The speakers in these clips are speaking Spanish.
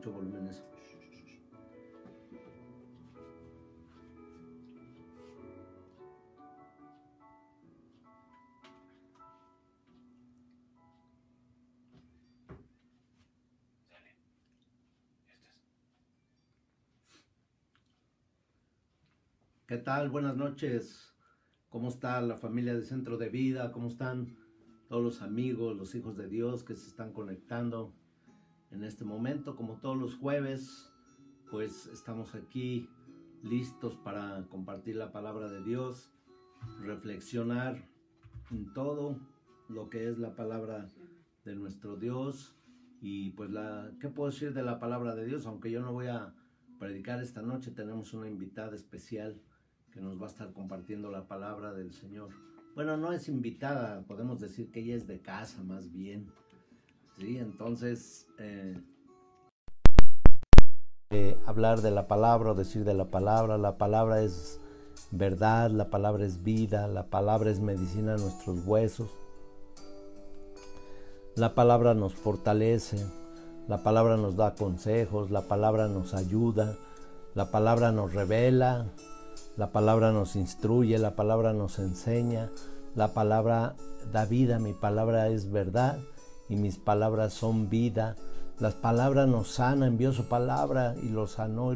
mucho volumen eso. ¿Qué tal? Buenas noches. ¿Cómo está la familia de Centro de Vida? ¿Cómo están todos los amigos, los hijos de Dios que se están conectando en este momento? Como todos los jueves, pues estamos aquí listos para compartir la palabra de Dios, reflexionar en todo lo que es la palabra de nuestro Dios. Y pues, ¿qué puedo decir de la palabra de Dios? Aunque yo no voy a predicar esta noche, tenemos una invitada especial que nos va a estar compartiendo la palabra del Señor. Bueno, no es invitada, podemos decir que ella es de casa más bien. Sí, entonces, hablar de la palabra o decir de la palabra es verdad, la palabra es vida, la palabra es medicina a nuestros huesos. La palabra nos fortalece, la palabra nos da consejos, la palabra nos ayuda, la palabra nos revela, la palabra nos instruye, la palabra nos enseña, la palabra da vida, mi palabra es verdad y mis palabras son vida. Las palabras nos sana, envió su palabra y los sanó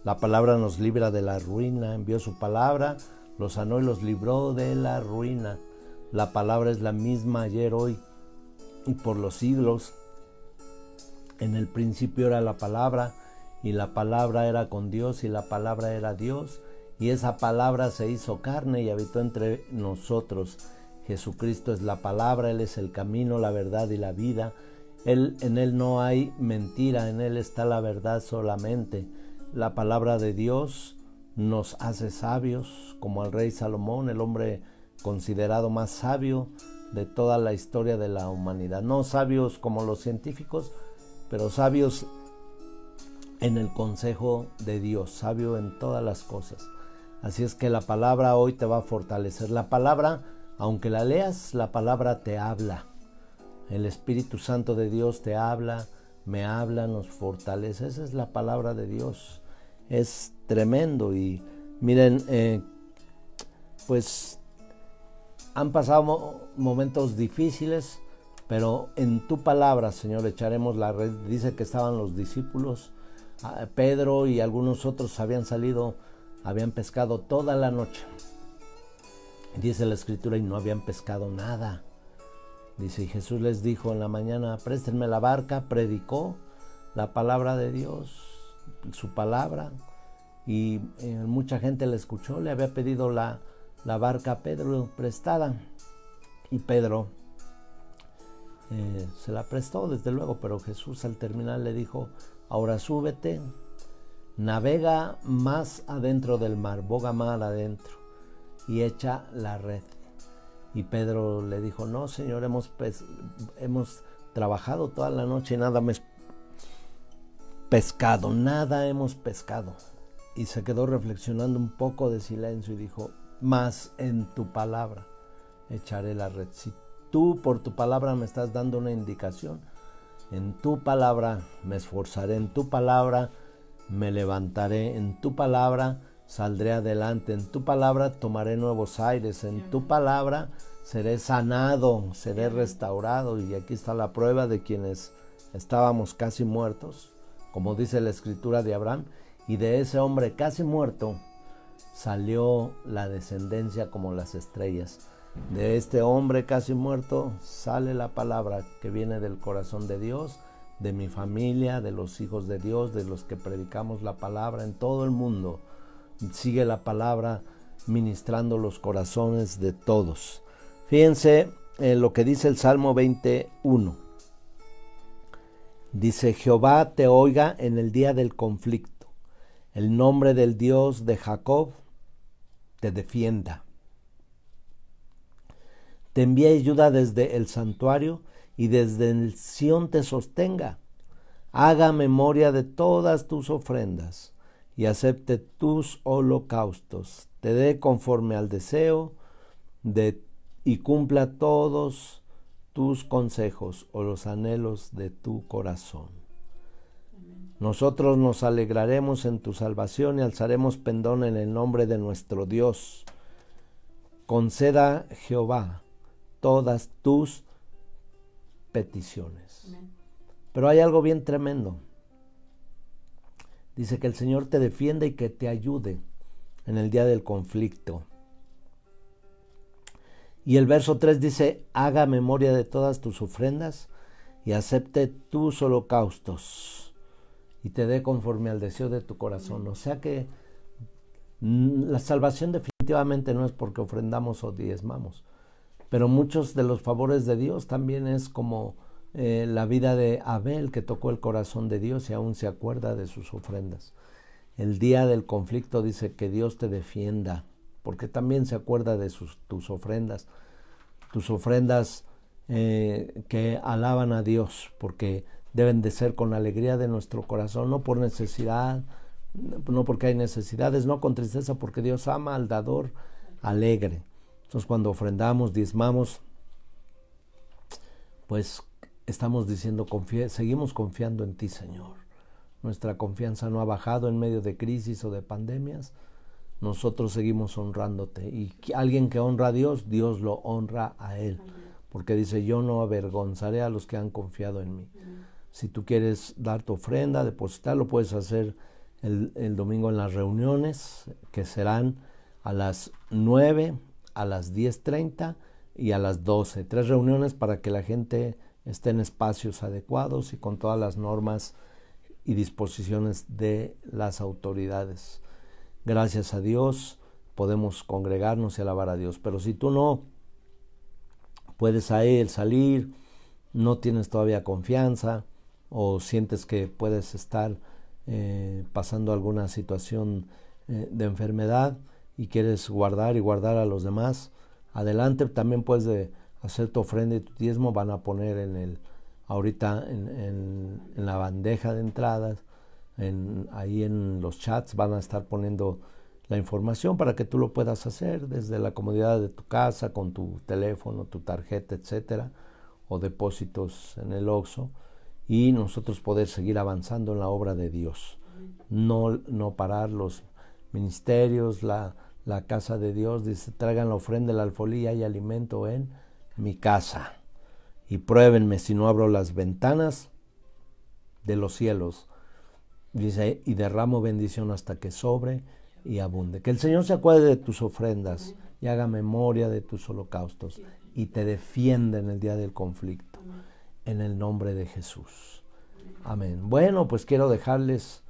la palabra nos libra de la ruina, envió su palabra, los sanó y los libró de la ruina. La palabra es la misma ayer, hoy y por los siglos. En el principio era la palabra y la palabra era con Dios y la palabra era Dios. Y esa palabra se hizo carne y habitó entre nosotros. Jesucristo es la palabra, Él es el camino, la verdad y la vida. En Él no hay mentira, en Él está la verdad solamente. La palabra de Dios nos hace sabios, como al rey Salomón, el hombre considerado más sabio de toda la historia de la humanidad. No sabios como los científicos, pero sabios en el consejo de Dios, sabio en todas las cosas. Así es que la palabra hoy te va a fortalecer. La palabra, aunque la leas, la palabra te habla. El Espíritu Santo de Dios te habla, me habla, nos fortalece. Esa es la palabra de Dios. Es tremendo. Y miren, pues han pasado momentos difíciles, pero en tu palabra, Señor, echaremos la red. Dice que estaban los discípulos, Pedro y algunos otros habían pescado toda la noche. Dice la Escritura, y no habían pescado nada. Dice, y Jesús les dijo en la mañana, préstenme la barca. Predicó la palabra de Dios, su palabra, y mucha gente le escuchó. Le había pedido la barca a Pedro prestada, y Pedro se la prestó, desde luego, pero Jesús al terminar le dijo, ahora súbete, navega más adentro del mar, boga mar adentro y echa la red. Y Pedro le dijo, no, Señor, hemos trabajado toda la noche y nada hemos pescado. Y se quedó reflexionando un poco de silencio y dijo, mas en tu palabra echaré la red. Si tú por tu palabra me estás dando una indicación, en tu palabra me esforzaré, en tu palabra me levantaré, en tu palabra saldré adelante, en tu palabra tomaré nuevos aires, en tu palabra seré sanado, seré restaurado. Y aquí está la prueba de quienes estábamos casi muertos, como dice la Escritura de Abraham, y de ese hombre casi muerto salió la descendencia como las estrellas. De este hombre casi muerto sale la palabra que viene del corazón de Dios, de mi familia, de los hijos de Dios, de los que predicamos la palabra en todo el mundo. Sigue la palabra ministrando los corazones de todos. Fíjense lo que dice el Salmo 21. Dice, Jehová te oiga en el día del conflicto. El nombre del Dios de Jacob te defienda. Te envíe ayuda desde el santuario y desde el Sión te sostenga. Haga memoria de todas tus ofrendas y acepte tus holocaustos. Te dé conforme al deseo y cumpla todos tus consejos o los anhelos de tu corazón. Nosotros nos alegraremos en tu salvación y alzaremos pendón en el nombre de nuestro Dios. Conceda Jehová todas tus peticiones. Amén. Pero hay algo bien tremendo. Dice que el Señor te defienda y que te ayude en el día del conflicto. Y el verso 3 dice, haga memoria de todas tus ofrendas y acepte tus holocaustos y te dé conforme al deseo de tu corazón. O sea que la salvación definitivamente no es porque ofrendamos o diezmamos, pero muchos de los favores de Dios también es como la vida de Abel, que tocó el corazón de Dios y aún se acuerda de sus ofrendas. El día del conflicto dice que Dios te defienda, porque también se acuerda de tus ofrendas que alaban a Dios, porque deben de ser con alegría de nuestro corazón, no por necesidad, no porque hay necesidades, no con tristeza, porque Dios ama al dador alegre. Entonces cuando ofrendamos, diezmamos, pues estamos diciendo, seguimos confiando en ti, Señor. Nuestra confianza no ha bajado en medio de crisis o de pandemias. Nosotros seguimos honrándote. Y alguien que honra a Dios, Dios lo honra a él. Porque dice, yo no avergonzaré a los que han confiado en mí. Si tú quieres dar tu ofrenda, depositar, lo puedes hacer el domingo en las reuniones, que serán a las 9, a las 10:30 y a las 12. 3 reuniones para que la gente esté en espacios adecuados y con todas las normas y disposiciones de las autoridades. Gracias a Dios podemos congregarnos y alabar a Dios. Pero si tú no puedes salir, no tienes todavía confianza o sientes que puedes estar pasando alguna situación de enfermedad y quieres guardar a los demás, adelante. También puedes hacer tu ofrenda y tu diezmo. Van a poner ahorita en la bandeja de entradas, ahí en los chats van a estar poniendo la información para que tú lo puedas hacer desde la comodidad de tu casa, con tu teléfono, tu tarjeta, etcétera, o depósitos en el Oxxo, y nosotros poder seguir avanzando en la obra de Dios. No parar los ministerios, la casa de Dios. Dice, traigan la ofrenda, la alfolía y alimento en mi casa. Y pruébenme si no abro las ventanas de los cielos. Dice, y derramo bendición hasta que sobre y abunde. Que el Señor se acuerde de tus ofrendas y haga memoria de tus holocaustos y te defienda en el día del conflicto. En el nombre de Jesús. Amén. Bueno, pues quiero dejarles,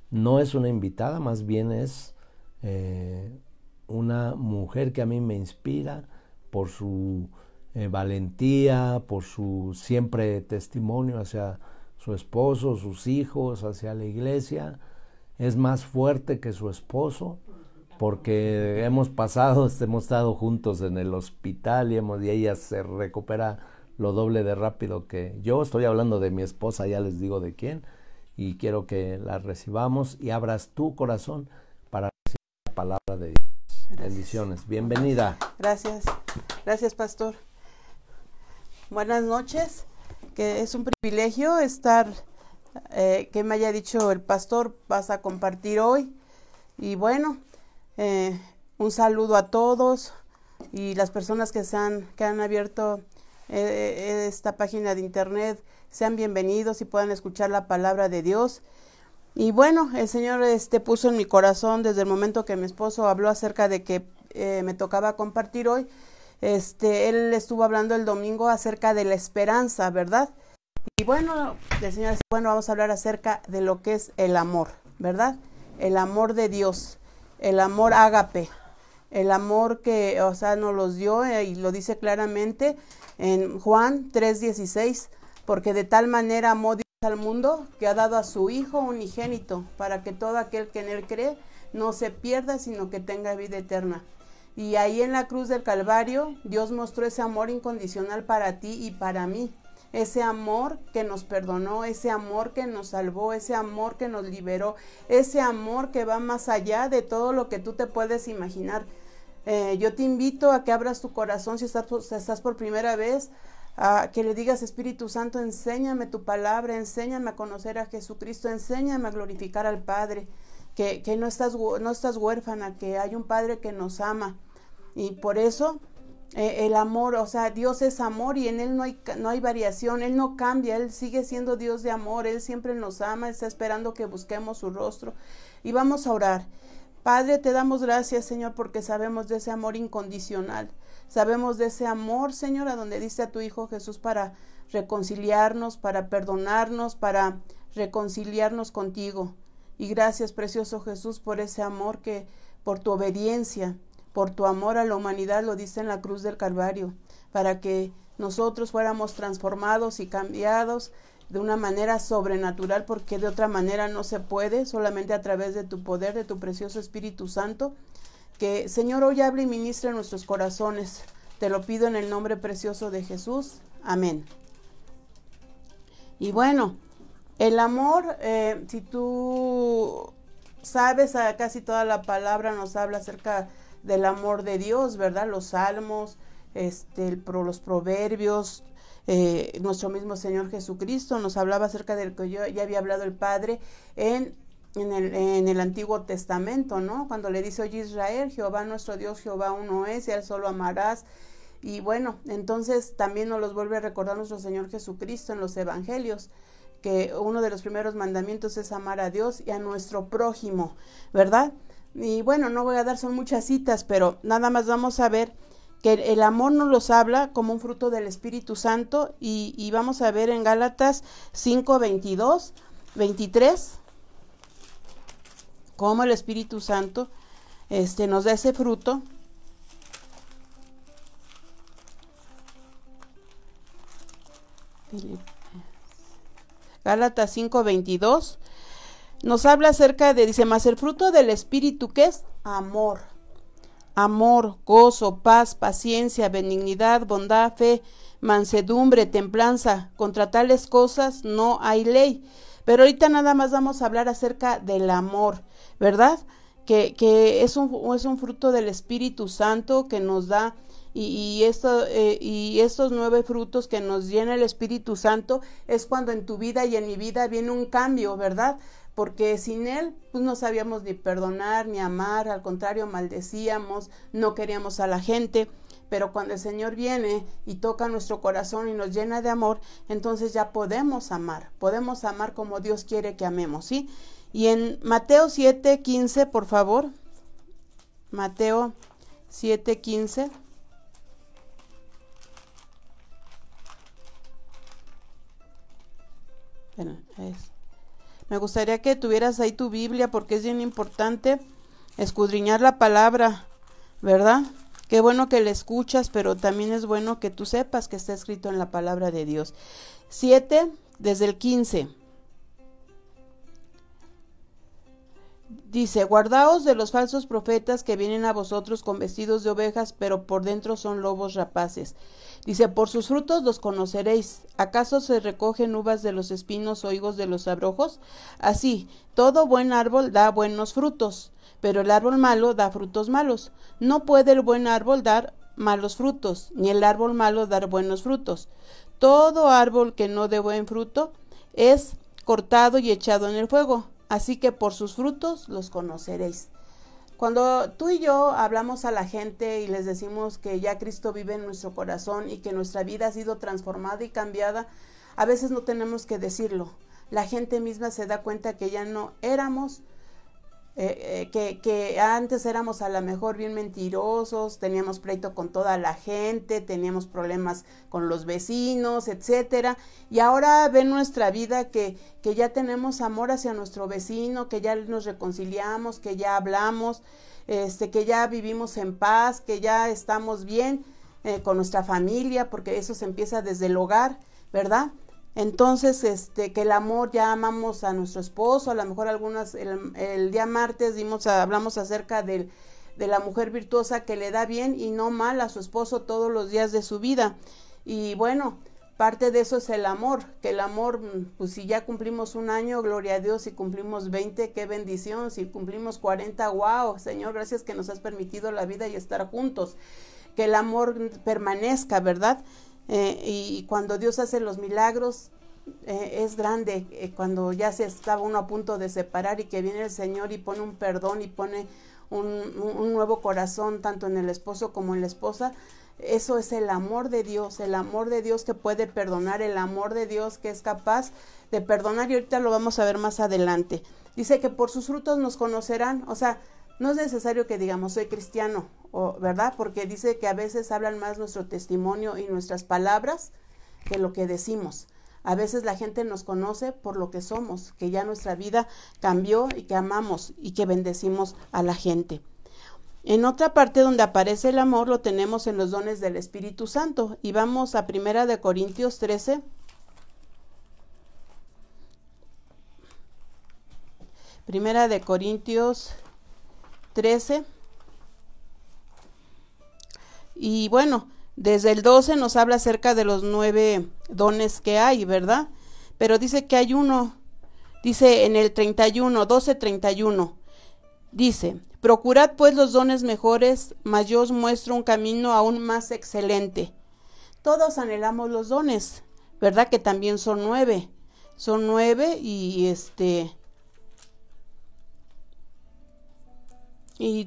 no es una invitada, más bien es una mujer que a mí me inspira por su valentía, por su siempre testimonio hacia su esposo, sus hijos, hacia la iglesia. Es más fuerte que su esposo, porque hemos estado juntos en el hospital y ella se recupera lo doble de rápido que yo. Estoy hablando de mi esposa, ya les digo de quién, y quiero que la recibamos y abras tu corazón para recibir la palabra de Dios. Gracias. Bendiciones. Bienvenida. Gracias, pastor. Buenas noches, que es un privilegio estar, que me haya dicho el pastor, vas a compartir hoy. Y bueno, un saludo a todos y las personas que han abierto esta página de internet, sean bienvenidos y puedan escuchar la palabra de Dios. Y bueno, el Señor puso en mi corazón desde el momento que mi esposo habló acerca de que me tocaba compartir hoy. Él estuvo hablando el domingo acerca de la esperanza, ¿verdad? Y bueno, el Señor dice, bueno, vamos a hablar acerca de lo que es el amor, ¿verdad? El amor de Dios, el amor ágape, el amor que, nos los dio, y lo dice claramente en Juan 3:16, porque de tal manera amó Dios al mundo que ha dado a su Hijo unigénito, para que todo aquel que en él cree no se pierda, sino que tenga vida eterna. Y ahí en la cruz del Calvario, Dios mostró ese amor incondicional para ti y para mí. Ese amor que nos perdonó, ese amor que nos salvó, ese amor que nos liberó, ese amor que va más allá de todo lo que tú te puedes imaginar. Yo te invito a que abras tu corazón si estás por primera vez que le digas, Espíritu Santo, enséñame tu palabra, enséñame a conocer a Jesucristo, enséñame a glorificar al Padre, que no estás huérfana, que hay un Padre que nos ama. Y por eso el amor, o sea, Dios es amor y en Él no hay variación, Él no cambia, Él sigue siendo Dios de amor, Él siempre nos ama, está esperando que busquemos su rostro. Y vamos a orar. Padre, te damos gracias, Señor, porque sabemos de ese amor incondicional. Sabemos de ese amor, Señor, a donde diste a tu Hijo Jesús para reconciliarnos, para perdonarnos, para reconciliarnos contigo. Y gracias, precioso Jesús, por ese amor que, por tu obediencia, por tu amor a la humanidad, lo diste en la cruz del Calvario, para que nosotros fuéramos transformados y cambiados de una manera sobrenatural, porque de otra manera no se puede, solamente a través de tu poder, de tu precioso Espíritu Santo. Que, Señor, hoy hable y ministre en nuestros corazones. Te lo pido en el nombre precioso de Jesús. Amén. Y bueno, el amor, si tú sabes, casi toda la palabra nos habla acerca del amor de Dios, ¿verdad? Los salmos, los proverbios, nuestro mismo Señor Jesucristo nos hablaba acerca del que ya había hablado el Padre en el Antiguo Testamento, ¿no? Cuando le dice, oye Israel, Jehová nuestro Dios, Jehová uno es, y a Él solo amarás. Y bueno, entonces también nos los vuelve a recordar nuestro Señor Jesucristo en los Evangelios, que uno de los primeros mandamientos es amar a Dios y a nuestro prójimo, ¿verdad? Y bueno, no voy a dar, son muchas citas, pero nada más vamos a ver que el amor nos los habla como un fruto del Espíritu Santo, y vamos a ver en Gálatas 5, 22, 23, cómo el Espíritu Santo nos da ese fruto. Gálatas 5, 22 nos habla acerca de, dice, mas el fruto del Espíritu, ¿qué es? Amor. Amor, gozo, paz, paciencia, benignidad, bondad, fe, mansedumbre, templanza. Contra tales cosas no hay ley. Pero ahorita nada más vamos a hablar acerca del amor, ¿verdad? Que es un fruto del Espíritu Santo que nos da, y estos 9 frutos que nos llena el Espíritu Santo es cuando en tu vida y en mi vida viene un cambio, ¿verdad? Porque sin Él pues no sabíamos ni perdonar ni amar, al contrario maldecíamos, no queríamos a la gente. Pero cuando el Señor viene y toca nuestro corazón y nos llena de amor, entonces ya podemos amar como Dios quiere que amemos, ¿sí? Y en Mateo 7:15, por favor, Mateo 7:15. Bueno, me gustaría que tuvieras ahí tu Biblia, porque es bien importante escudriñar la palabra, ¿verdad? Qué bueno que la escuchas, pero también es bueno que tú sepas que está escrito en la palabra de Dios. 7, desde el 15. Dice, guardaos de los falsos profetas que vienen a vosotros con vestidos de ovejas, pero por dentro son lobos rapaces. Dice, por sus frutos los conoceréis. ¿Acaso se recogen uvas de los espinos o higos de los abrojos? Así, todo buen árbol da buenos frutos, pero el árbol malo da frutos malos. No puede el buen árbol dar malos frutos, ni el árbol malo dar buenos frutos. Todo árbol que no dé buen fruto es cortado y echado en el fuego. Así que por sus frutos los conoceréis. Cuando tú y yo hablamos a la gente y les decimos que ya Cristo vive en nuestro corazón y que nuestra vida ha sido transformada y cambiada, a veces no tenemos que decirlo. La gente misma se da cuenta que ya no éramos, que antes éramos a lo mejor bien mentirosos, teníamos pleito con toda la gente, teníamos problemas con los vecinos, etcétera, y ahora ven nuestra vida que ya tenemos amor hacia nuestro vecino, que ya nos reconciliamos, que ya hablamos, que ya vivimos en paz, que ya estamos bien con nuestra familia, porque eso se empieza desde el hogar, ¿verdad? Entonces, que el amor, ya amamos a nuestro esposo, a lo mejor algunas, el día martes hablamos acerca de la mujer virtuosa que le da bien y no mal a su esposo todos los días de su vida. Y bueno, parte de eso es el amor, que el amor, pues si ya cumplimos un año, gloria a Dios, si cumplimos 20, qué bendición, si cumplimos 40, wow, Señor, gracias que nos has permitido la vida y estar juntos, que el amor permanezca, ¿verdad? y cuando Dios hace los milagros, es grande, cuando ya se estaba uno a punto de separar y que viene el Señor y pone un perdón y pone un nuevo corazón tanto en el esposo como en la esposa. Eso es el amor de Dios que puede perdonar, el amor de Dios que es capaz de perdonar, y ahorita lo vamos a ver más adelante. Dice que por sus frutos nos conocerán. O sea, no es necesario que digamos soy cristiano, ¿verdad? Porque dice que a veces hablan más nuestro testimonio y nuestras palabras que lo que decimos. A veces la gente nos conoce por lo que somos, que ya nuestra vida cambió y que amamos y que bendecimos a la gente. En otra parte donde aparece el amor lo tenemos en los dones del Espíritu Santo. Y vamos a 1 Corintios 13. Primera de Corintios 13. Y bueno, desde el 12 nos habla acerca de los 9 dones que hay, ¿verdad? Pero dice que hay uno, dice en el 31, 12:31, dice: procurad pues los dones mejores, mas yo os muestro un camino aún más excelente. Todos anhelamos los dones, ¿verdad? Que también son 9. Son 9 y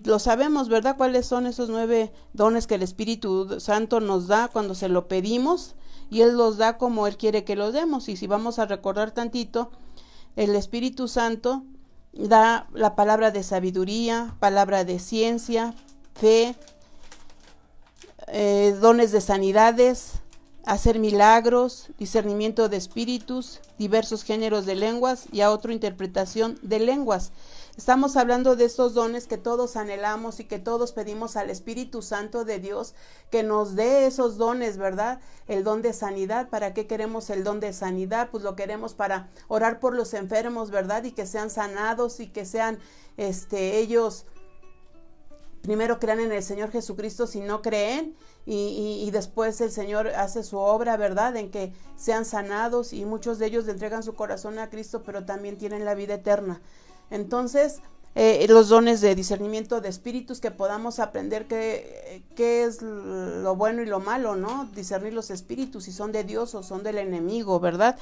lo sabemos, ¿verdad? ¿Cuáles son esos 9 dones que el Espíritu Santo nos da cuando se lo pedimos? Y Él los da como Él quiere que los demos. Y si vamos a recordar tantito, el Espíritu Santo da la palabra de sabiduría, palabra de ciencia, fe, dones de sanidades, hacer milagros, discernimiento de espíritus, diversos géneros de lenguas y a otra interpretación de lenguas. Estamos hablando de estos dones que todos anhelamos y que todos pedimos al Espíritu Santo de Dios que nos dé esos dones, ¿verdad? El don de sanidad. ¿Para qué queremos el don de sanidad? Pues lo queremos para orar por los enfermos, ¿verdad? Y que sean sanados y que sean ellos primero crean en el Señor Jesucristo si no creen, y después el Señor hace su obra, ¿verdad? En que sean sanados, y muchos de ellos le entregan su corazón a Cristo, pero también tienen la vida eterna. Entonces, los dones de discernimiento de espíritus, que podamos aprender qué es lo bueno y lo malo, ¿no? Discernir los espíritus, si son de Dios o son del enemigo, ¿verdad?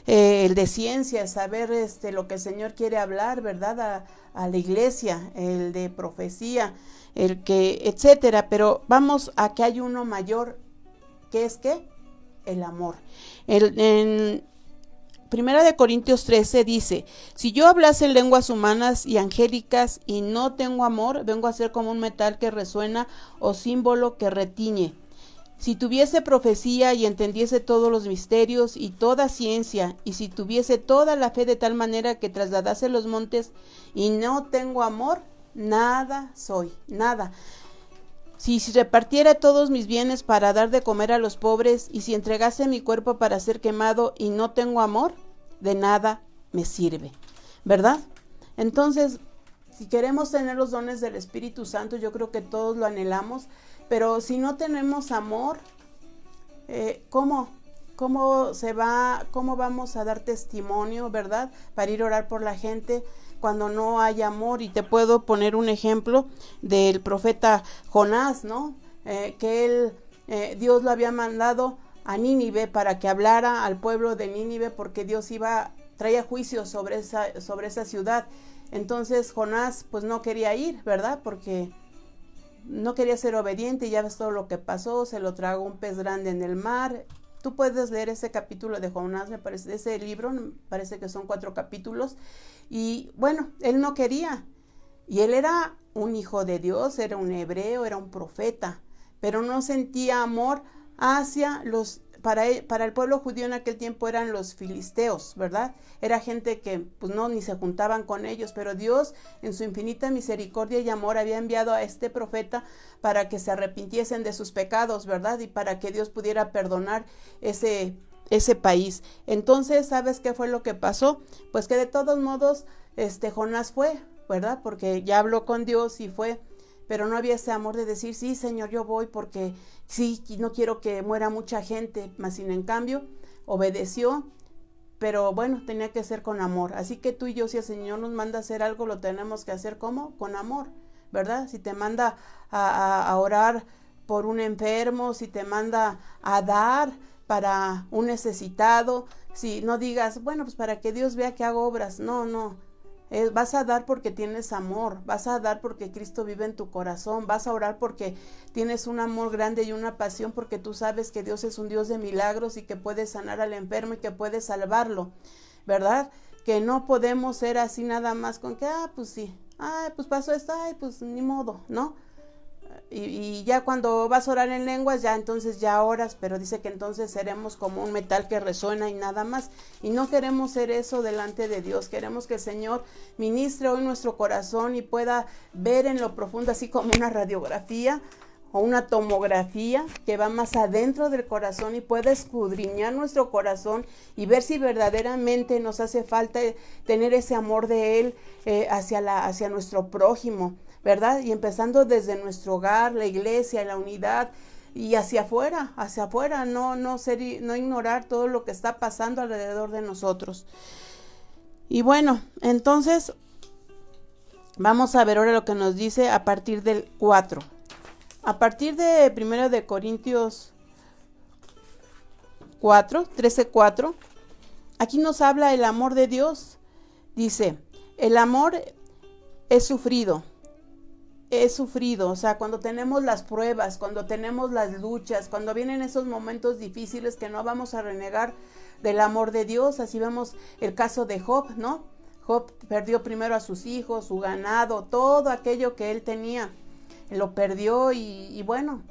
El de ciencia, saber lo que el Señor quiere hablar, ¿verdad? A la iglesia, el de profecía, el que, etcétera. Pero vamos a que hay uno mayor, que es ¿qué? El amor. En 1 Corintios 13 dice: si yo hablase lenguas humanas y angélicas y no tengo amor, vengo a ser como un metal que resuena o símbolo que retiñe. Si tuviese profecía y entendiese todos los misterios y toda ciencia, y si tuviese toda la fe de tal manera que trasladase los montes, y no tengo amor, nada soy, nada. Si repartiera todos mis bienes para dar de comer a los pobres, y si entregase mi cuerpo para ser quemado y no tengo amor, de nada me sirve, ¿verdad? Entonces, si queremos tener los dones del Espíritu Santo, yo creo que todos lo anhelamos, pero si no tenemos amor, ¿cómo vamos a dar testimonio, ¿verdad? Para ir a orar por la gente cuando no hay amor. Y te puedo poner un ejemplo del profeta Jonás, ¿no? Que Dios lo había mandado a Nínive para que hablara al pueblo de Nínive, porque Dios traía juicio sobre esa ciudad. Entonces Jonás pues no quería ir, ¿verdad? Porque no quería ser obediente, y ya ves todo lo que pasó, se lo tragó un pez grande en el mar. Tú puedes leer ese capítulo de Jonás, me parece, ese libro, me parece que son 4 capítulos, y bueno, él no quería, y él era un hijo de Dios, era un hebreo, era un profeta, pero no sentía amor hacia para el pueblo judío en aquel tiempo eran los filisteos, ¿verdad? Era gente que pues no, ni se juntaban con ellos, pero Dios en su infinita misericordia y amor había enviado a este profeta para que se arrepintiesen de sus pecados, ¿verdad? Y para que Dios pudiera perdonar ese país. Entonces, ¿sabes qué fue lo que pasó? Pues que de todos modos, Jonás fue, ¿verdad? Porque ya habló con Dios y fue, pero no había ese amor de decir, sí, Señor, yo voy porque sí, no quiero que muera mucha gente, mas sin en cambio, obedeció, pero bueno, tenía que ser con amor. Así que tú y yo, si el Señor nos manda a hacer algo, lo tenemos que hacer ¿cómo? Con amor, ¿verdad? Si te manda a orar por un enfermo, si te manda a dar para un necesitado, si no digas, bueno, pues para que Dios vea que hago obras. No, vas a dar porque tienes amor, vas a dar porque Cristo vive en tu corazón, vas a orar porque tienes un amor grande y una pasión, porque tú sabes que Dios es un Dios de milagros y que puede sanar al enfermo y que puede salvarlo, ¿verdad? Que no podemos ser así nada más con que, pues sí, pues pasó esto, pues ni modo, ¿no? Y ya cuando vas a orar en lenguas, ya entonces ya oras, pero dice que entonces seremos como un metal que resuena y nada más. Y no queremos ser eso delante de Dios. Queremos que el Señor ministre hoy nuestro corazón y pueda ver en lo profundo, así como una radiografía o una tomografía que va más adentro del corazón, y pueda escudriñar nuestro corazón y ver si verdaderamente nos hace falta tener ese amor de Él hacia nuestro prójimo, ¿verdad? Y empezando desde nuestro hogar, la iglesia, la unidad, y hacia afuera, no ignorar todo lo que está pasando alrededor de nosotros. Y bueno, entonces vamos a ver ahora lo que nos dice a partir del 4. A partir de 1 de Corintios 13:4, aquí nos habla el amor de Dios. Dice, el amor es sufrido, o sea, cuando tenemos las pruebas, cuando tenemos las luchas, cuando vienen esos momentos difíciles, que no vamos a renegar del amor de Dios. Así vemos el caso de Job, ¿no? Job perdió primero a sus hijos, su ganado, todo aquello que él tenía, lo perdió y bueno,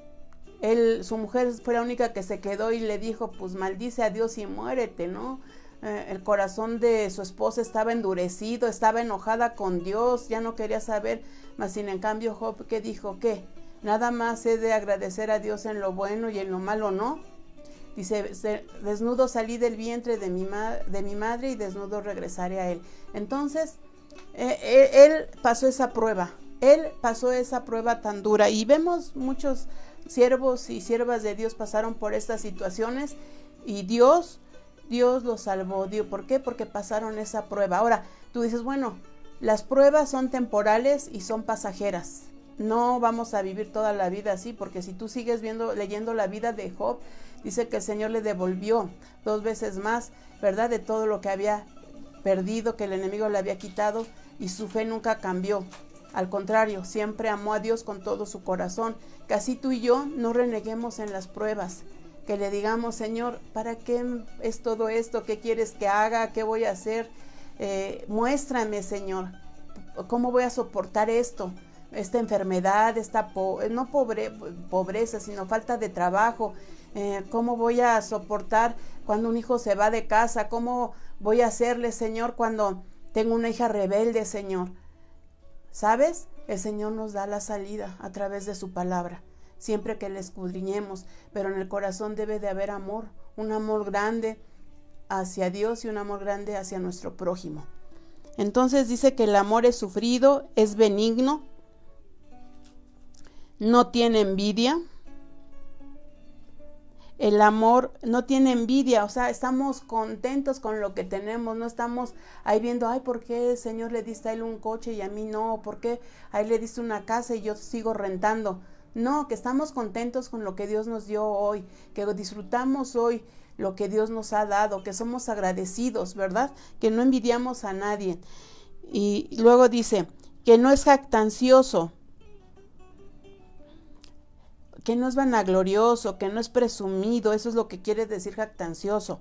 su mujer fue la única que se quedó y le dijo, pues maldice a Dios y muérete, ¿no? El corazón de su esposa estaba endurecido, estaba enojada con Dios, ya no quería saber, mas sin en cambio Job, ¿qué dijo? ¿Qué? Nada más he de agradecer a Dios en lo bueno y en lo malo, ¿no? Dice, desnudo salí del vientre de mi madre y desnudo regresaré a él. Entonces, él pasó esa prueba. Él pasó esa prueba tan dura, y vemos muchos siervos y siervas de Dios pasaron por estas situaciones y Dios los salvó. ¿Por qué? Porque pasaron esa prueba. Ahora, tú dices, bueno, las pruebas son temporales y son pasajeras. No vamos a vivir toda la vida así, porque si tú sigues leyendo la vida de Job, dice que el Señor le devolvió 2 veces más, ¿verdad? De todo lo que había perdido, que el enemigo le había quitado, y su fe nunca cambió. Al contrario, siempre amó a Dios con todo su corazón. Que así tú y yo no reneguemos en las pruebas. Que le digamos, Señor, ¿para qué es todo esto? ¿Qué quieres que haga? ¿Qué voy a hacer? Muéstrame, Señor, ¿cómo voy a soportar esto? Esta enfermedad, no pobreza, sino falta de trabajo. ¿Cómo voy a soportar cuando un hijo se va de casa? ¿Cómo voy a hacerle, Señor, cuando tengo una hija rebelde, Señor? ¿Sabes? El Señor nos da la salida a través de su palabra, siempre que le escudriñemos, pero en el corazón debe de haber amor, un amor grande hacia Dios y un amor grande hacia nuestro prójimo. Entonces dice que el amor es sufrido, es benigno, no tiene envidia. El amor no tiene envidia, o sea, estamos contentos con lo que tenemos, no estamos ahí viendo, ¿por qué, Señor, le diste a él un coche y a mí no? ¿Por qué a él le diste una casa y yo sigo rentando? No, que estamos contentos con lo que Dios nos dio hoy, que disfrutamos hoy lo que Dios nos ha dado, que somos agradecidos, ¿verdad? Que no envidiamos a nadie. Y luego dice, que no es jactancioso, que no es vanaglorioso, que no es presumido. Eso es lo que quiere decir jactancioso,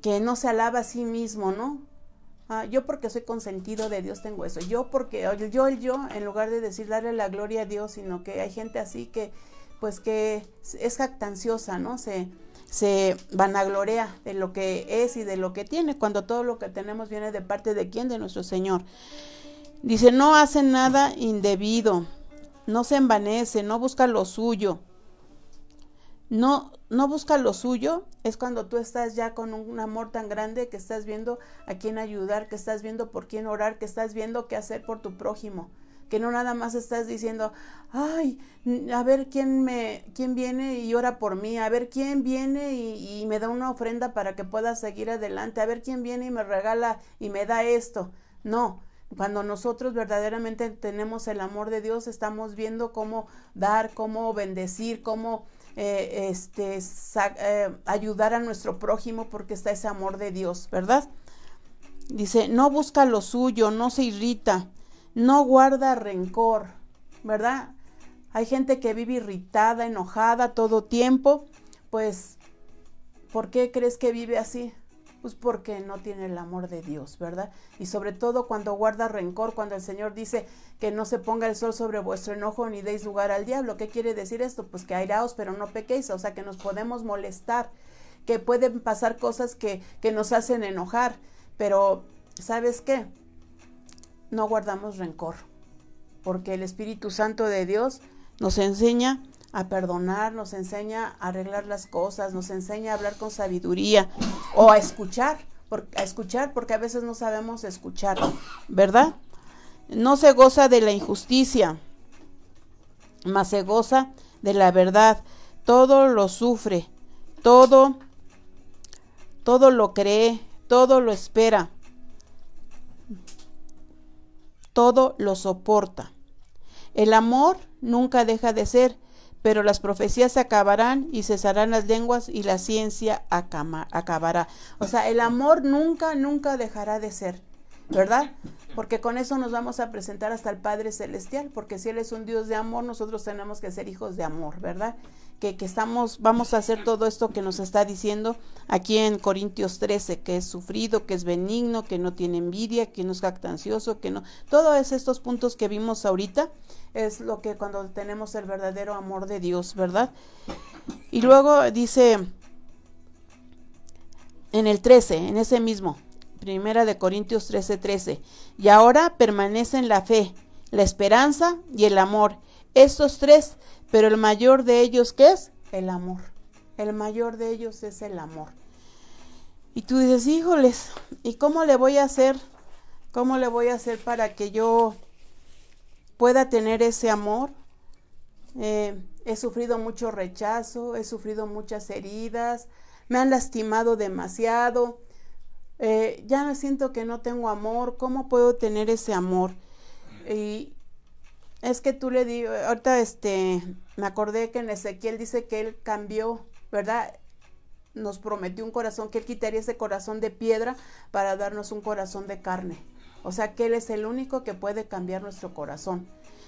que no se alaba a sí mismo, ¿no? Yo porque soy consentido de Dios tengo eso, yo porque, yo, en lugar de decir darle la gloria a Dios, sino que hay gente así que, pues que es jactanciosa, ¿no? Se vanagloria de lo que es y de lo que tiene, cuando todo lo que tenemos viene de parte de ¿quién? De nuestro Señor. Dice, no hace nada indebido, no se envanece, no busca lo suyo. No busca lo suyo es cuando tú estás ya con un amor tan grande que estás viendo a quién ayudar, que estás viendo por quién orar, que estás viendo qué hacer por tu prójimo, que no nada más estás diciendo, a ver quién viene y ora por mí, a ver quién viene y me da una ofrenda para que pueda seguir adelante, a ver quién viene y me regala y me da esto. No, Cuando nosotros verdaderamente tenemos el amor de Dios, estamos viendo cómo dar, cómo bendecir, cómo ayudar a nuestro prójimo, porque está ese amor de Dios, ¿verdad? Dice, no busca lo suyo, no se irrita, no guarda rencor, ¿verdad? Hay gente que vive irritada, enojada todo tiempo. Pues, ¿por qué crees que vive así? Pues porque no tiene el amor de Dios, ¿verdad? Y sobre todo cuando guarda rencor, cuando el Señor dice que no se ponga el sol sobre vuestro enojo ni deis lugar al diablo. ¿Qué quiere decir esto? Pues que airaos, pero no pequéis, o sea, que nos podemos molestar, que pueden pasar cosas que nos hacen enojar, pero ¿sabes qué? No guardamos rencor, porque el Espíritu Santo de Dios nos enseña a perdonar, nos enseña a arreglar las cosas, nos enseña a hablar con sabiduría o a escuchar, porque a veces no sabemos escuchar, ¿verdad? No se goza de la injusticia, mas se goza de la verdad. Todo lo sufre, todo lo cree, todo lo espera, todo lo soporta. El amor nunca deja de ser, pero las profecías se acabarán y cesarán las lenguas y la ciencia acabará. O sea, el amor nunca dejará de ser, ¿verdad? Porque con eso nos vamos a presentar hasta el Padre Celestial, porque si Él es un Dios de amor, nosotros tenemos que ser hijos de amor, ¿verdad? Que vamos a hacer todo esto que nos está diciendo aquí en Corintios 13, que es sufrido, que es benigno, que no tiene envidia, que no es jactancioso, que no... Todos estos puntos que vimos ahorita es lo que cuando tenemos el verdadero amor de Dios, ¿verdad? Y luego dice en el 13, en ese mismo, Primera de Corintios 13:13, y ahora permanecen la fe, la esperanza y el amor, estos tres, pero el mayor de ellos, ¿qué es? El amor. El mayor de ellos es el amor. Y tú dices, híjoles, ¿y cómo le voy a hacer? ¿Cómo le voy a hacer para que yo pueda tener ese amor? He sufrido mucho rechazo, he sufrido muchas heridas, me han lastimado demasiado, ya me siento que no tengo amor. ¿Cómo puedo tener ese amor? Y es que tú le digo, ahorita me acordé que en Ezequiel dice que Él cambió, ¿verdad? Nos prometió un corazón, que Él quitaría ese corazón de piedra para darnos un corazón de carne. O sea que Él es el único que puede cambiar nuestro corazón.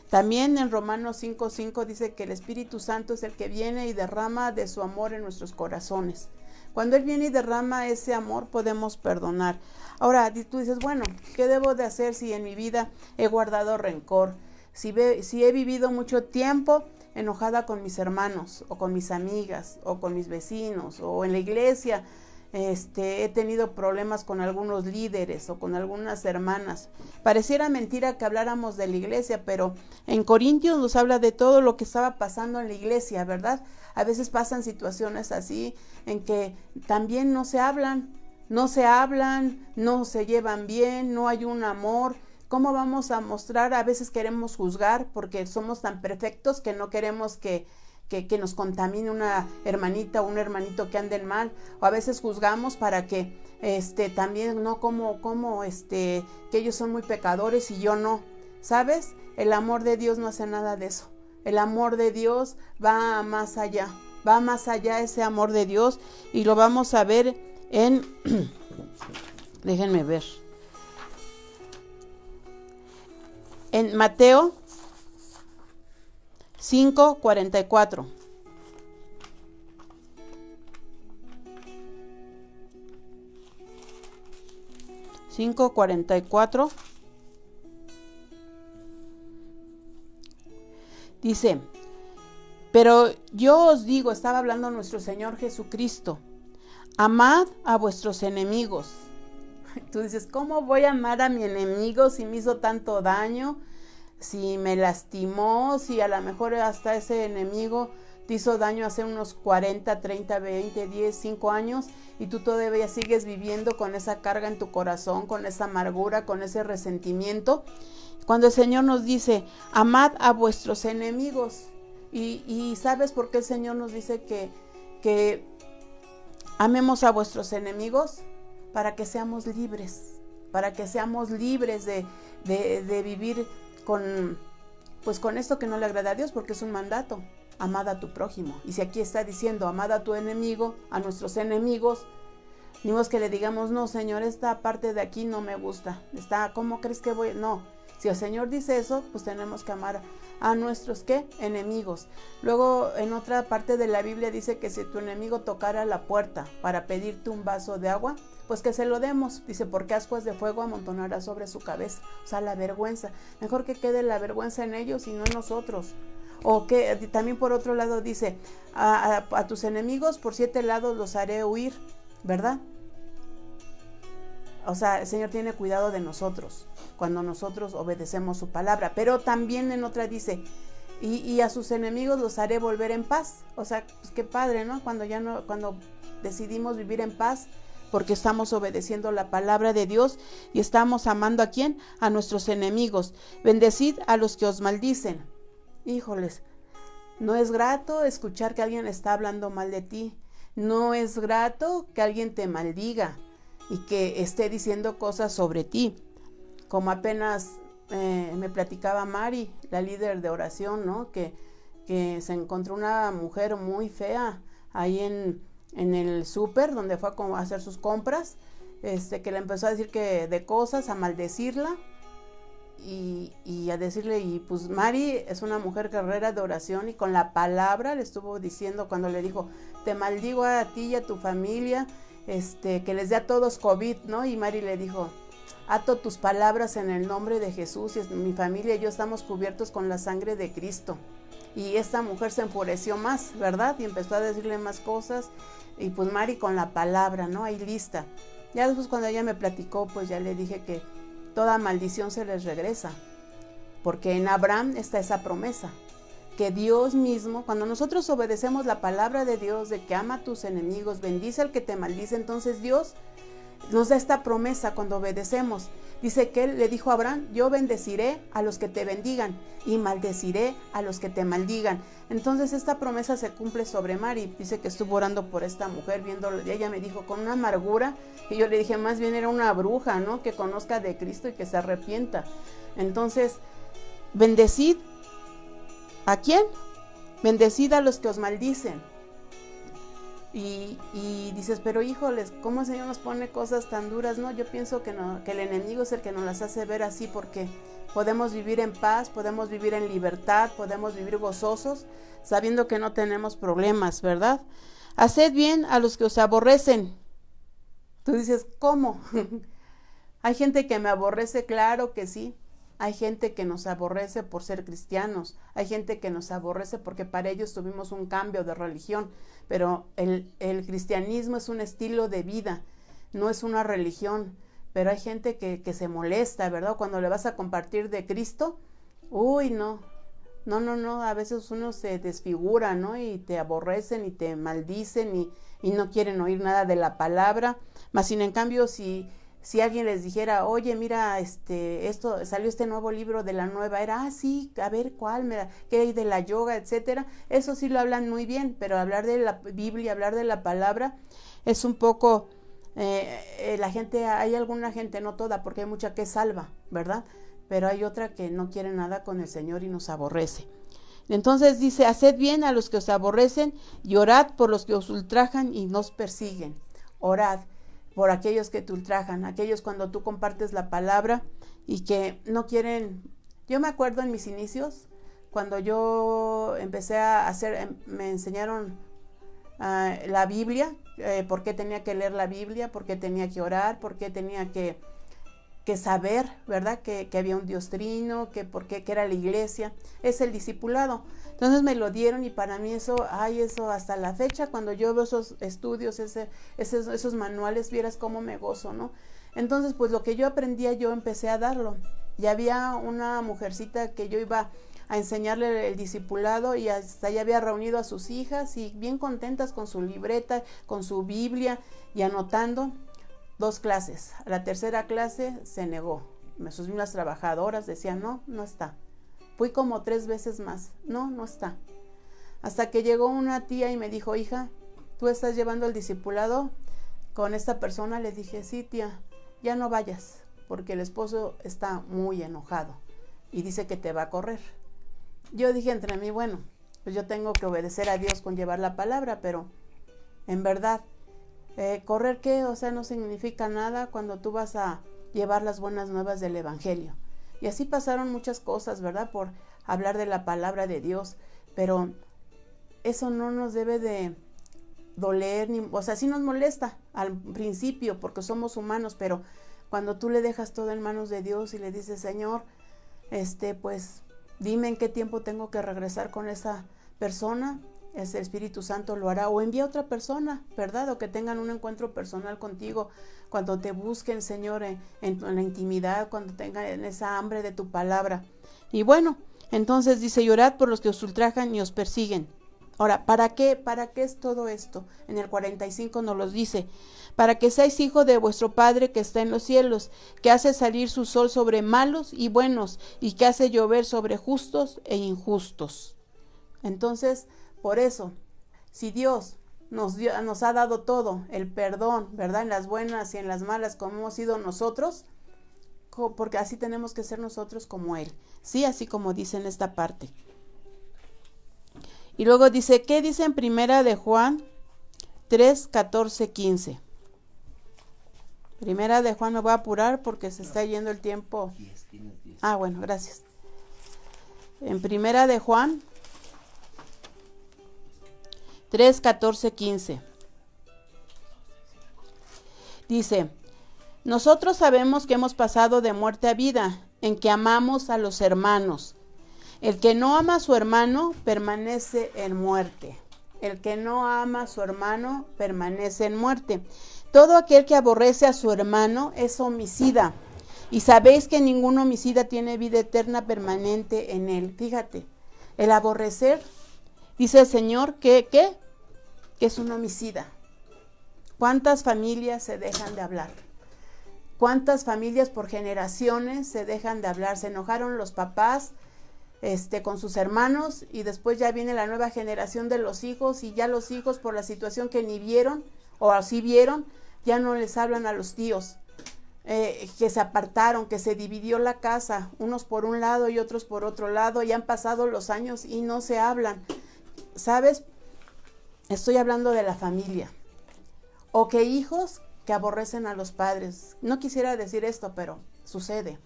También en Romanos 5:5 dice que el Espíritu Santo es el que viene y derrama de su amor en nuestros corazones. Cuando Él viene y derrama ese amor, podemos perdonar. Ahora, tú dices, bueno, ¿qué debo de hacer si en mi vida he guardado rencor? Si he vivido mucho tiempo enojada con mis hermanos, o con mis amigas, o con mis vecinos, o en la iglesia, he tenido problemas con algunos líderes o con algunas hermanas. Pareciera mentira que habláramos de la iglesia, pero en Corintios nos habla de todo lo que estaba pasando en la iglesia, ¿verdad? A veces pasan situaciones así en que también no se hablan, no se llevan bien, no hay un amor. ¿Cómo vamos a mostrar? A veces queremos juzgar porque somos tan perfectos que no queremos que nos contamine una hermanita o un hermanito que anden mal, o a veces juzgamos para que también no que ellos son muy pecadores y yo no. ¿Sabes? El amor de Dios no hace nada de eso. El amor de Dios va más allá ese amor de Dios, y lo vamos a ver en déjenme ver, en Mateo 5:44. Dice, pero yo os digo, estaba hablando nuestro Señor Jesucristo, amad a vuestros enemigos. Tú dices, ¿cómo voy a amar a mi enemigo si me hizo tanto daño? Si me lastimó, si a lo mejor hasta ese enemigo te hizo daño hace unos 40, 30, 20, 10, 5 años, y tú todavía sigues viviendo con esa carga en tu corazón, con esa amargura, con ese resentimiento. Cuando el Señor nos dice, amad a vuestros enemigos, y ¿sabes por qué el Señor nos dice que amemos a vuestros enemigos? Para que seamos libres. para que seamos libres de vivir con esto que no le agrada a Dios, porque es un mandato. Amad a tu prójimo. Y si aquí está diciendo, amad a tu enemigo, a nuestros enemigos, ni modo que le digamos, no, Señor, esta parte de aquí no me gusta. ¿Cómo crees que voy? No. Si el Señor dice eso, pues tenemos que amar a nuestros, ¿qué? Enemigos. Luego, en otra parte de la Biblia dice que si tu enemigo tocara la puerta para pedirte un vaso de agua, pues que se lo demos. Dice, porque ascuas de fuego amontonará sobre su cabeza. O sea, la vergüenza. Mejor que quede la vergüenza en ellos y no en nosotros. O que también por otro lado dice, a tus enemigos por 7 lados los haré huir, ¿verdad? O sea, el Señor tiene cuidado de nosotros cuando nosotros obedecemos su palabra. Pero también en otra dice, y a sus enemigos los haré volver en paz. O sea, pues qué padre, ¿no? Cuando decidimos vivir en paz, porque estamos obedeciendo la palabra de Dios y estamos amando ¿a quién? A nuestros enemigos. Bendecid a los que os maldicen. Híjoles, no es grato escuchar que alguien está hablando mal de ti. No es grato que alguien te maldiga y que esté diciendo cosas sobre ti. Como apenas me platicaba Mari, la líder de oración, ¿no? Que se encontró una mujer muy fea ahí en el súper, donde fue a hacer sus compras, que le empezó a decir que de cosas, a maldecirla y a decirle, y pues Mari es una mujer guerrera de oración y con la palabra le estuvo diciendo, cuando le dijo, te maldigo a ti y a tu familia, que les dé a todos COVID, ¿no? Y Mari le dijo, ato tus palabras en el nombre de Jesús, y mi familia y yo estamos cubiertos con la sangre de Cristo. Y esta mujer se enfureció más, ¿verdad? Y empezó a decirle más cosas, y pues Mari con la palabra, ¿no? Ahí lista. Ya después cuando ella me platicó, pues ya le dije que toda maldición se les regresa, porque en Abraham está esa promesa, que Dios mismo, cuando nosotros obedecemos la palabra de Dios, de que ama a tus enemigos, bendice al que te maldice, entonces Dios nos da esta promesa cuando obedecemos. Dice que Él le dijo a Abraham, yo bendeciré a los que te bendigan y maldeciré a los que te maldigan. Entonces esta promesa se cumple sobre Mari. Dice que estuvo orando por esta mujer, viéndolo, y ella me dijo con una amargura, y yo le dije, más bien era una bruja, ¿no? Que conozca de Cristo y que se arrepienta. Entonces, bendecid, ¿a quién? Bendecid a los que os maldicen. Y dices, pero híjoles, ¿cómo el Señor nos pone cosas tan duras? No, yo pienso que no, que el enemigo es el que nos las hace ver así, porque podemos vivir en paz, podemos vivir en libertad, podemos vivir gozosos, sabiendo que no tenemos problemas, ¿verdad? Haced bien a los que os aborrecen. Tú dices, ¿cómo? Hay gente que me aborrece, claro que sí. Hay gente que nos aborrece por ser cristianos, hay gente que nos aborrece porque para ellos tuvimos un cambio de religión, pero el cristianismo es un estilo de vida, no es una religión. Pero hay gente que se molesta, ¿verdad? Cuando le vas a compartir de Cristo, uy, no, a veces uno se desfigura, ¿no? Y te aborrecen y te maldicen y no quieren oír nada de la palabra. Mas sin en cambio, si alguien les dijera, oye, mira, salió este nuevo libro de la nueva era, sí, a ver, ¿cuál? Mira, ¿qué hay de la yoga, etcétera? Eso sí lo hablan muy bien, pero hablar de la Biblia, hablar de la palabra, es un poco, la gente, hay alguna gente, no toda, porque hay mucha que es salva, ¿verdad? Pero hay otra que no quiere nada con el Señor y nos aborrece. Entonces dice, haced bien a los que os aborrecen y orad por los que os ultrajan y nos persiguen. Orad por aquellos que te ultrajan, aquellos cuando tú compartes la palabra y que no quieren. Yo me acuerdo en mis inicios, cuando yo empecé a hacer, me enseñaron la Biblia, por qué tenía que leer la Biblia, por qué tenía que orar, por qué tenía que saber, ¿verdad? Que había un Dios trino, que era la iglesia, es el discipulado. Entonces me lo dieron y para mí eso hasta la fecha, cuando yo veo esos estudios, esos manuales, vieras cómo me gozo, ¿no? Entonces, pues lo que yo aprendía, yo empecé a darlo. Y había una mujercita que yo iba a enseñarle el discipulado y hasta ya había reunido a sus hijas y bien contentas con su libreta, con su Biblia y anotando. 2 clases. A la tercera clase se negó. Sus mismas trabajadoras decían, no está. Fui como 3 veces más. No está. Hasta que llegó una tía y me dijo, hija, ¿tú estás llevando el discipulado con esta persona? Le dije, sí, tía, ya no vayas, porque el esposo está muy enojado y dice que te va a correr. Yo dije entre mí, bueno, pues yo tengo que obedecer a Dios con llevar la palabra, pero en verdad, ¿correr qué? O sea, no significa nada cuando tú vas a llevar las buenas nuevas del Evangelio. Y así pasaron muchas cosas, ¿verdad? Por hablar de la palabra de Dios, pero eso no nos debe de doler, o sea, sí nos molesta al principio porque somos humanos, pero cuando tú le dejas todo en manos de Dios y le dices, Señor, pues dime en qué tiempo tengo que regresar con esa persona, el Espíritu Santo lo hará, o envía a otra persona, ¿verdad? O que tengan un encuentro personal contigo, cuando te busquen, Señor, en la intimidad, cuando tengan esa hambre de tu palabra. Y bueno, entonces dice, y orad por los que os ultrajan y os persiguen. Ahora, ¿para qué? ¿Para qué es todo esto? En el 45 nos los dice, para que seáis hijos de vuestro Padre que está en los cielos, que hace salir su sol sobre malos y buenos, y que hace llover sobre justos e injustos. Entonces, por eso, si Dios nos ha dado todo, el perdón, ¿verdad? En las buenas y en las malas, como hemos sido nosotros, porque así tenemos que ser nosotros como Él. Sí, así como dice en esta parte. Y luego dice, ¿qué dice en Primera de Juan 3, 14, 15? Primera de Juan, me voy a apurar porque se está yendo el tiempo. 10. Ah, bueno, gracias. En Primera de Juan 3, 14, 15. Dice, nosotros sabemos que hemos pasado de muerte a vida, en que amamos a los hermanos. El que no ama a su hermano permanece en muerte. El que no ama a su hermano permanece en muerte. Todo aquel que aborrece a su hermano es homicida. Y sabéis que ningún homicida tiene vida eterna permanente en él. Fíjate, el aborrecer, dice el Señor, que es un homicida. ¿Cuántas familias se dejan de hablar? ¿Cuántas familias por generaciones se dejan de hablar? Se enojaron los papás con sus hermanos y después ya viene la nueva generación de los hijos y ya los hijos por la situación que ni vieron o así vieron, ya no les hablan a los tíos, que se apartaron, que se dividió la casa, unos por un lado y otros por otro lado, y han pasado los años y no se hablan. ¿Sabes? Estoy hablando de la familia. O que hijos que aborrecen a los padres. No quisiera decir esto, pero sucede,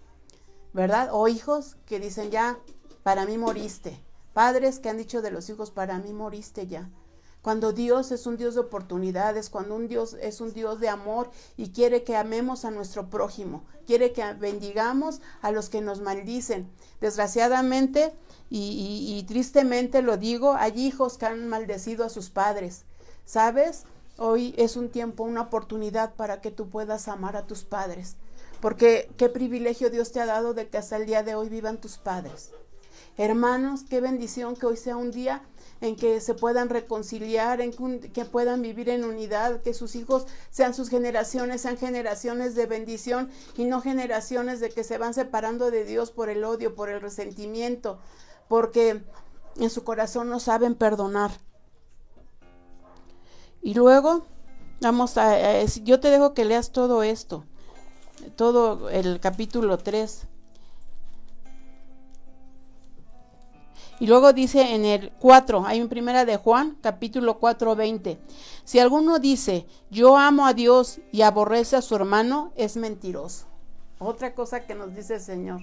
¿verdad? O hijos que dicen ya, para mí moriste. Padres que han dicho de los hijos, para mí moriste ya. Cuando Dios es un Dios de oportunidades, cuando un Dios es un Dios de amor y quiere que amemos a nuestro prójimo, quiere que bendigamos a los que nos maldicen. Desgraciadamente y tristemente lo digo, hay hijos que han maldecido a sus padres. ¿Sabes? Hoy es un tiempo, una oportunidad para que tú puedas amar a tus padres. Porque qué privilegio Dios te ha dado de que hasta el día de hoy vivan tus padres. Hermanos, qué bendición que hoy sea un día en que se puedan reconciliar, en que puedan vivir en unidad, que sus hijos sean sus generaciones, sean generaciones de bendición y no generaciones de que se van separando de Dios por el odio, por el resentimiento, porque en su corazón no saben perdonar. Y luego, yo te dejo que leas todo esto, todo el capítulo 3. Y luego dice en el 4, hay en Primera de Juan, capítulo 4, 20. Si alguno dice, yo amo a Dios y aborrece a su hermano, es mentiroso. Otra cosa que nos dice el Señor.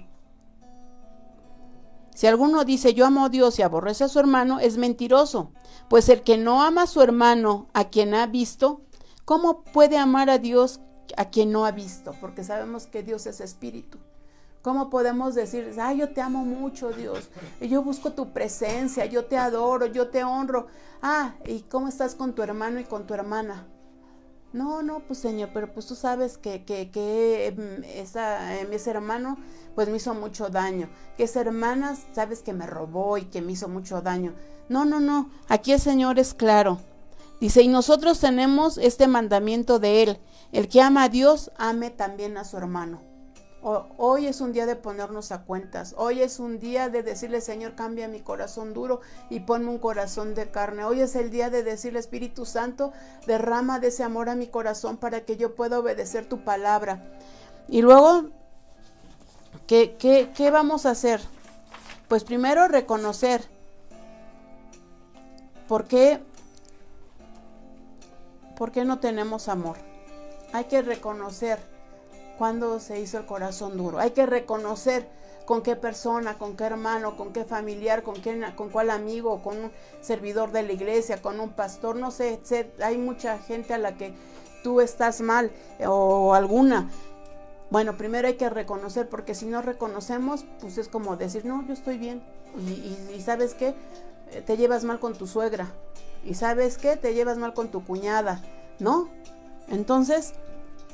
Si alguno dice, yo amo a Dios y aborrece a su hermano, es mentiroso. Pues el que no ama a su hermano, a quien ha visto, ¿cómo puede amar a Dios a quien no ha visto? Porque sabemos que Dios es espíritu. ¿Cómo podemos decir, yo te amo mucho, Dios, yo busco tu presencia, yo te adoro, yo te honro? ¿Y cómo estás con tu hermano y con tu hermana? No, pues Señor, pero pues tú sabes que ese hermano pues me hizo mucho daño, que esa hermana sabes que me robó y que me hizo mucho daño. No, aquí el Señor es claro. Dice, y nosotros tenemos este mandamiento de Él, el que ama a Dios, ame también a su hermano. Hoy es un día de ponernos a cuentas. Hoy es un día de decirle, Señor, cambia mi corazón duro y ponme un corazón de carne. Hoy es el día de decirle, Espíritu Santo, derrama de ese amor a mi corazón para que yo pueda obedecer tu palabra. Y luego ¿Qué vamos a hacer? Pues primero reconocer por qué no tenemos amor. Hay que reconocer cuando se hizo el corazón duro. Hay que reconocer con qué persona, con qué hermano, con qué familiar, con cuál amigo, con un servidor de la iglesia, con un pastor, no sé, hay mucha gente a la que tú estás mal o alguna. Bueno, primero hay que reconocer, porque si no reconocemos, pues es como decir, no, yo estoy bien. Y ¿sabes qué? Te llevas mal con tu suegra. ¿Y sabes qué? Te llevas mal con tu cuñada, ¿no? Entonces,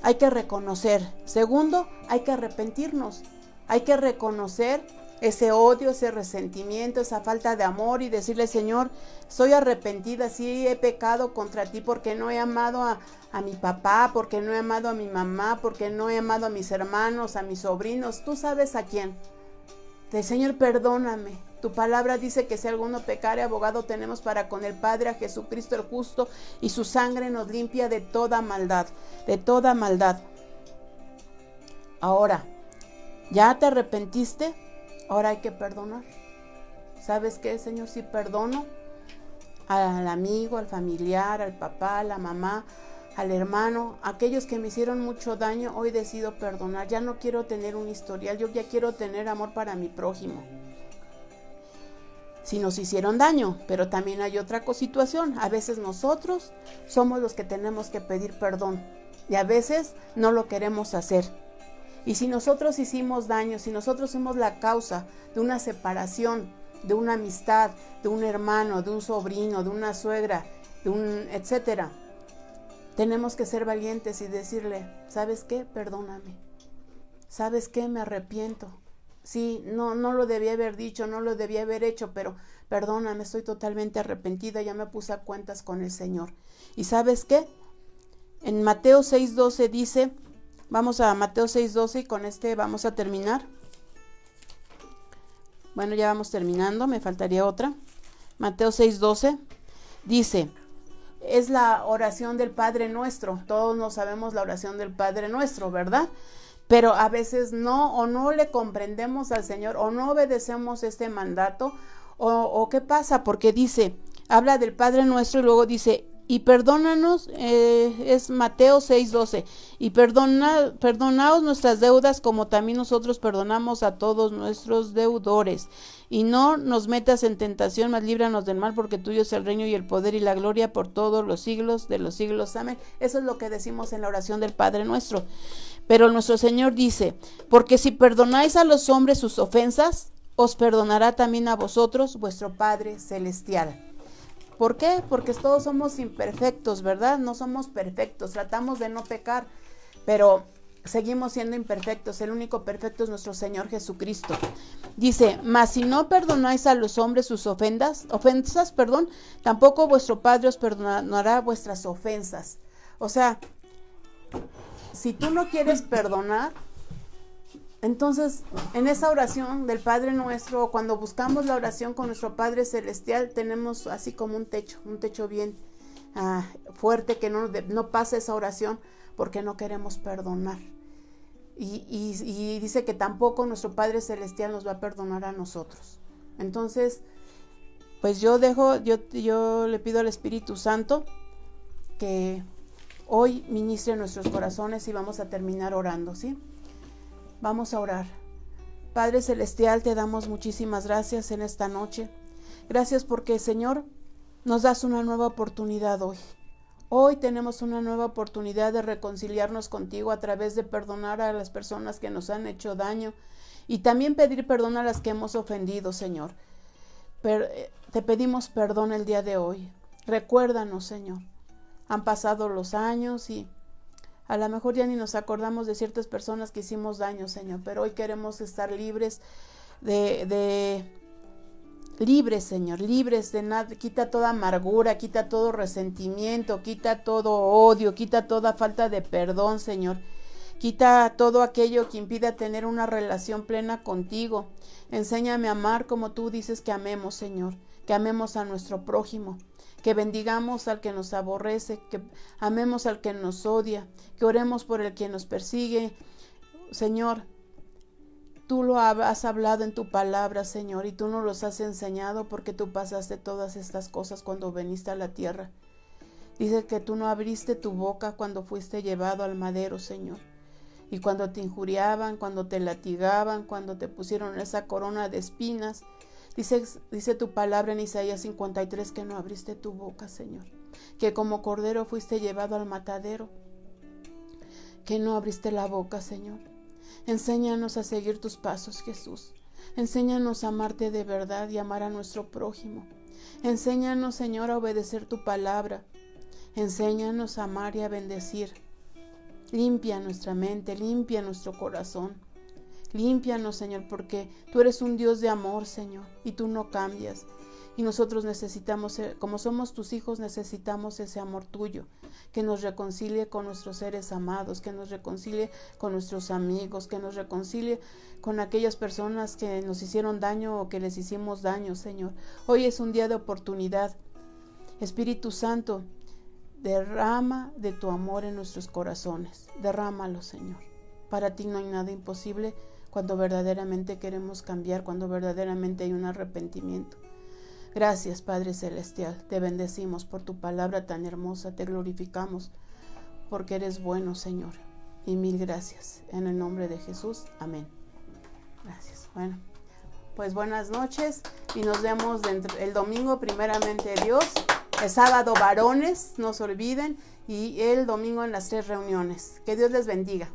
hay que reconocer. Segundo, hay que arrepentirnos. Hay que reconocer ese odio, ese resentimiento, esa falta de amor y decirle, Señor, soy arrepentida, sí he pecado contra ti porque no he amado a mi papá, porque no he amado a mi mamá, porque no he amado a mis hermanos, a mis sobrinos, tú sabes a quién. Señor, perdóname. Tu palabra dice que si alguno pecare, abogado tenemos para con el Padre, a Jesucristo el justo, y su sangre nos limpia de toda maldad, de toda maldad. Ahora, ¿ya te arrepentiste? Ahora hay que perdonar. ¿Sabes qué, Señor? Si perdono al amigo, al familiar, al papá, a la mamá, al hermano, aquellos que me hicieron mucho daño, hoy decido perdonar. Ya no quiero tener un historial, yo ya quiero tener amor para mi prójimo. Si nos hicieron daño, pero también hay otra situación. A veces nosotros somos los que tenemos que pedir perdón y a veces no lo queremos hacer. Y si nosotros hicimos daño, si nosotros somos la causa de una separación, de una amistad, de un hermano, de un sobrino, de una suegra, etcétera, tenemos que ser valientes y decirle, ¿sabes qué? Perdóname. ¿Sabes qué? Me arrepiento. Sí, no lo debía haber dicho, no lo debía haber hecho, pero perdóname, estoy totalmente arrepentida, ya me puse a cuentas con el Señor. ¿Y sabes qué? En Mateo 6:12 dice, vamos a Mateo 6:12 y con vamos a terminar. Bueno, ya vamos terminando, me faltaría otra. Mateo 6:12 dice, es la oración del Padre Nuestro. Todos no sabemos la oración del Padre Nuestro, ¿verdad? Pero a veces no le comprendemos al Señor o no obedecemos este mandato o ¿qué pasa? Porque dice, habla del Padre Nuestro y luego dice, y perdónanos, es Mateo 6:12, y perdonaos nuestras deudas como también nosotros perdonamos a todos nuestros deudores. Y no nos metas en tentación, mas líbranos del mal, porque tuyo es el reino y el poder y la gloria por todos los siglos de los siglos. Amén. Eso es lo que decimos en la oración del Padre Nuestro. Pero nuestro Señor dice, porque si perdonáis a los hombres sus ofensas, os perdonará también a vosotros vuestro Padre Celestial. ¿Por qué? Porque todos somos imperfectos, ¿verdad? No somos perfectos, tratamos de no pecar, pero seguimos siendo imperfectos. El único perfecto es nuestro Señor Jesucristo. Dice, mas si no perdonáis a los hombres sus ofensas, tampoco vuestro Padre os perdonará vuestras ofensas. O sea, si tú no quieres perdonar, entonces en esa oración del Padre Nuestro, cuando buscamos la oración con nuestro Padre Celestial, tenemos así como un techo bien fuerte, que no pasa esa oración porque no queremos perdonar. Y dice que tampoco nuestro Padre Celestial nos va a perdonar a nosotros. Entonces, pues yo le pido al Espíritu Santo que hoy ministre nuestros corazones y vamos a terminar orando, ¿sí? Vamos a orar. Padre Celestial, te damos muchísimas gracias en esta noche. Gracias porque, Señor, nos das una nueva oportunidad hoy. Hoy tenemos una nueva oportunidad de reconciliarnos contigo a través de perdonar a las personas que nos han hecho daño y también pedir perdón a las que hemos ofendido, Señor. Te pedimos perdón el día de hoy. Recuérdanos, Señor. Han pasado los años y a lo mejor ya ni nos acordamos de ciertas personas que hicimos daño, Señor, pero hoy queremos estar libres libres, Señor, libres de nada. Quita toda amargura, quita todo resentimiento, quita todo odio, quita toda falta de perdón, Señor. Quita todo aquello que impida tener una relación plena contigo. Enséñame a amar como tú dices que amemos, Señor, que amemos a nuestro prójimo, que bendigamos al que nos aborrece, que amemos al que nos odia, que oremos por el que nos persigue. Señor, Tú lo has hablado en tu palabra, Señor, y tú nos los has enseñado porque tú pasaste todas estas cosas cuando viniste a la tierra. Dice que tú no abriste tu boca cuando fuiste llevado al madero, Señor. Y cuando te injuriaban, cuando te latigaban, cuando te pusieron esa corona de espinas, dice tu palabra en Isaías 53 que no abriste tu boca, Señor. Que como cordero fuiste llevado al matadero, que no abriste la boca, Señor. Enséñanos a seguir tus pasos, Jesús. Enséñanos a amarte de verdad y amar a nuestro prójimo. Enséñanos, Señor, a obedecer tu palabra. Enséñanos a amar y a bendecir. Limpia nuestra mente, limpia nuestro corazón. Límpianos, Señor, porque tú eres un Dios de amor, Señor, y tú no cambias. Y nosotros necesitamos, como somos tus hijos, necesitamos ese amor tuyo, que nos reconcilie con nuestros seres amados, que nos reconcilie con nuestros amigos, que nos reconcilie con aquellas personas que nos hicieron daño o que les hicimos daño, Señor. Hoy es un día de oportunidad. Espíritu Santo, derrama de tu amor en nuestros corazones. Derrámalo, Señor. Para ti no hay nada imposible cuando verdaderamente queremos cambiar, cuando verdaderamente hay un arrepentimiento. Gracias, Padre Celestial, te bendecimos por tu palabra tan hermosa, te glorificamos porque eres bueno, Señor, y mil gracias. En el nombre de Jesús, amén. Gracias. Bueno, pues buenas noches y nos vemos el domingo, primeramente Dios. El sábado, varones, no se olviden, y el domingo en las 3 reuniones. Que Dios les bendiga.